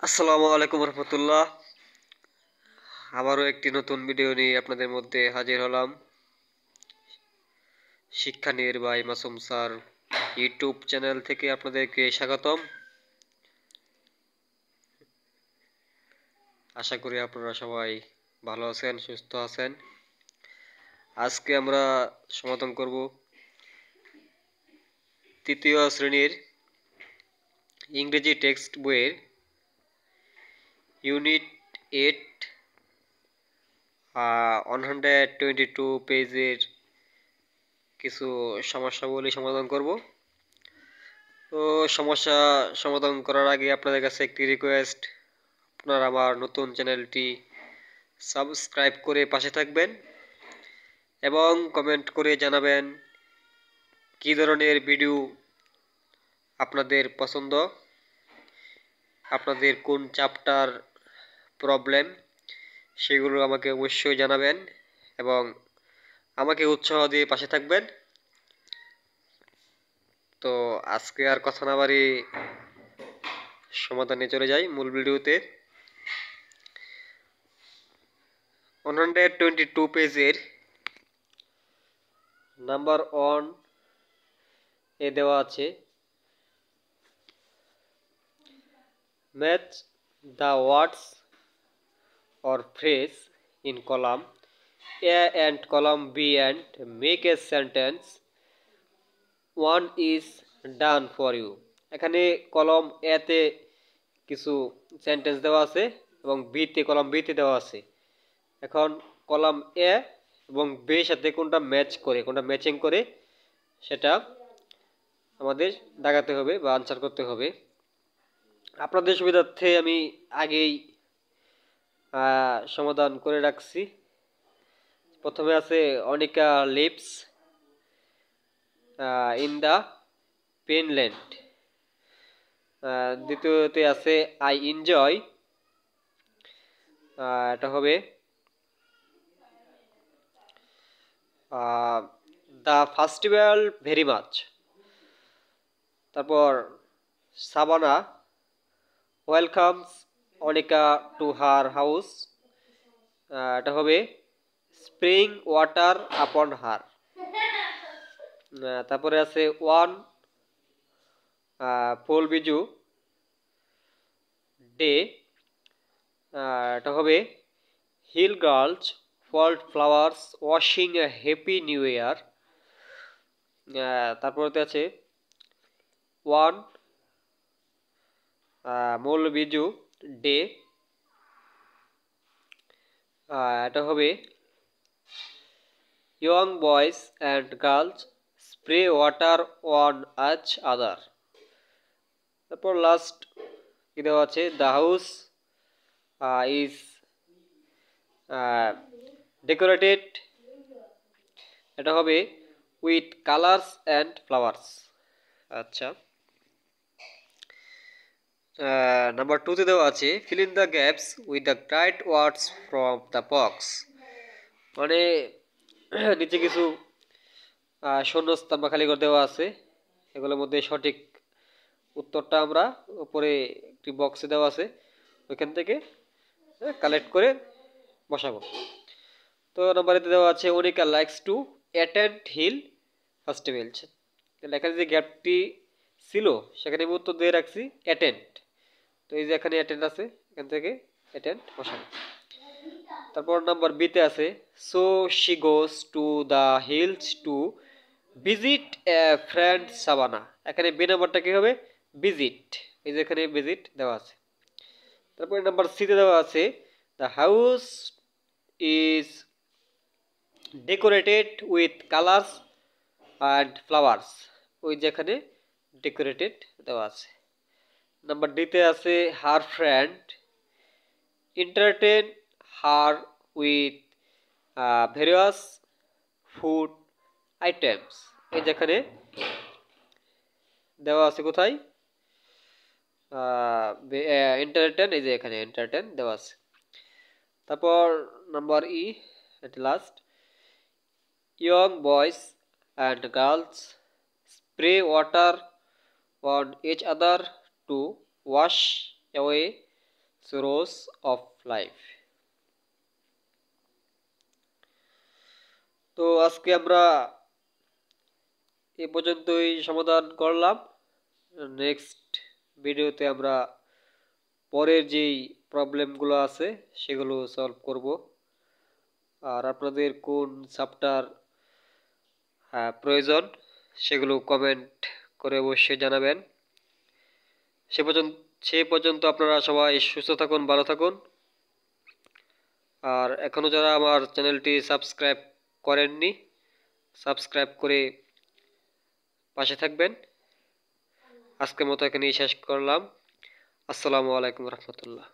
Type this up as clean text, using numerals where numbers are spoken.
আসসালামু আলাইকুম রহমতুল্লাহ। আবারও একটি নতুন ভিডিও নিয়ে আপনাদের মধ্যে হাজির হলাম। শিক্ষা নির্বাহী মাসুম স্যার ইউটিউব চ্যানেল থেকে আপনাদেরকে স্বাগতম। আশা করি আপনারা সবাই ভালো আছেন, সুস্থ আছেন। আজকে আমরা সমাধান করব তৃতীয় শ্রেণীর ইংরেজি টেক্সট বইয়ের ইউনিট 8 122 পেজের কিছু সমস্যাবলী সমাধান করব। তো সমস্যা সমাধান করার আগে আপনাদের কাছে একটি রিকোয়েস্ট, আপনারা আমার নতুন চ্যানেলটি সাবস্ক্রাইব করে পাশে থাকবেন এবং কমেন্ট করে জানাবেন কী ধরনের ভিডিও আপনাদের পছন্দ, আপনাদের কোন চ্যাপ্টার প্রবলেম সেগুলো আমাকে অবশ্যই জানাবেন এবং আমাকে উৎসাহ দিয়ে পাশে থাকবেন। তো আজকে আর কথা না বাড়ি সমাধানে চলে যাই মূল ভিডিওতে। 122 পেজের নাম্বার 1 এ দেওয়া আছে match the words or phrase in column A and column B and make a sentence. One is done for you. এখানে কলম এ তে কিছু সেন্টেন্স দেওয়া আছে এবং বি তে কলম বি তে দেওয়া আছে। এখন কলাম এ এবং বি এর সাথে কোনটা ম্যাচ করে, কোনটা ম্যাচিং করে সেটা আমাদের দাগাতে হবে বা আনসার করতে হবে। আপনাদের সুবিধার্থে আমি আগেই সমাধান করে রাখছি। প্রথমে আছে অনিকা লিভস ইন দ্য পেনল্যান্ড। দ্বিতীয়তে আছে আই এনজয়, এটা হবে দ্য ফেস্টিভ্যাল ভেরি মাচ। তারপর Shabana welcomes Anika to her house, এটা হবে স্প্রিং ওয়াটার আপন হার। তারপরে আছে ওয়ান পোল বিজু ডে, এটা হবে hill girls fault flowers wishing a happy new year. তারপরে আছে ওয়ান মোল বিজু ডে, এটা হবে young boys and girls spray water on each other. তারপর লাস্ট কি দেওয়া আছে দ্য হাউস ইজ ডেকোরেটেড, এটা হবে উইথ কালার্স অ্যান্ড ফ্লাওয়ার্স। আচ্ছা, নাম্বার 2 তে দেওয়া আছে fill in the gaps with the right words from the box. মানে নিচে কিছু শূন্যস্থান বা খালি করে দেওয়া আছে, এগুলোর মধ্যে সঠিক উত্তরটা আমরা উপরে একটি বক্সে দেওয়া আছে ওইখান থেকে কালেক্ট করে বসাবো। তো নাম্বার এতে দেওয়া আছে Anika likes to attend hill festival. এখানে যে গ্যাপটি ছিল সেখানে আমি উত্তর দিয়ে রাখছি অ্যাটেন্ড। তো এই যে এখানে অ্যাটেন্ড আছে, এখান থেকে অ্যাটেন্ড বসাবো। তারপর নাম্বার বিতে আছে so she goes to the hills to visit a friend Shabana. এখানে বি নাম্বারটা কি হবে ভিজিট, এই যে এখানে ভিজিট দেওয়া আছে। তারপরে নাম্বার সিতে দেওয়া আছে the house is decorated with colours and flowers, ওই যে এখানে ডেকোরেটেড দেওয়া আছে। নাম্বার ডিতে আছে her friend entertain her with various food items, এই যেখানে দেওয়া আছে কোথায় entertain, এই যে এখানে entertain দেওয়া আছে। তারপর number E at last young boys and girls spray water on each other to wash away source of life. তো আজকে আমরা এ পর্যন্তই সমাধান করলাম। নেক্সট ভিডিওতে আমরা পরের যেই প্রবলেমগুলো আছে সেগুলো সলভ করব। আর আপনাদের কোন চ্যাপ্টার প্রয়োজন সেগুলো কমেন্ট করে অবশ্যই জানাবেন। সে পর্যন্ত আপনারা সবাই সুস্থ থাকুন, ভালো থাকুন। আর এখনও যারা আমার চ্যানেলটি সাবস্ক্রাইব করেননি, সাবস্ক্রাইব করে পাশে থাকবেন। আজকের মতো এখানেই শেষ করলাম। আসসালামু আলাইকুম রহমতুল্লাহ।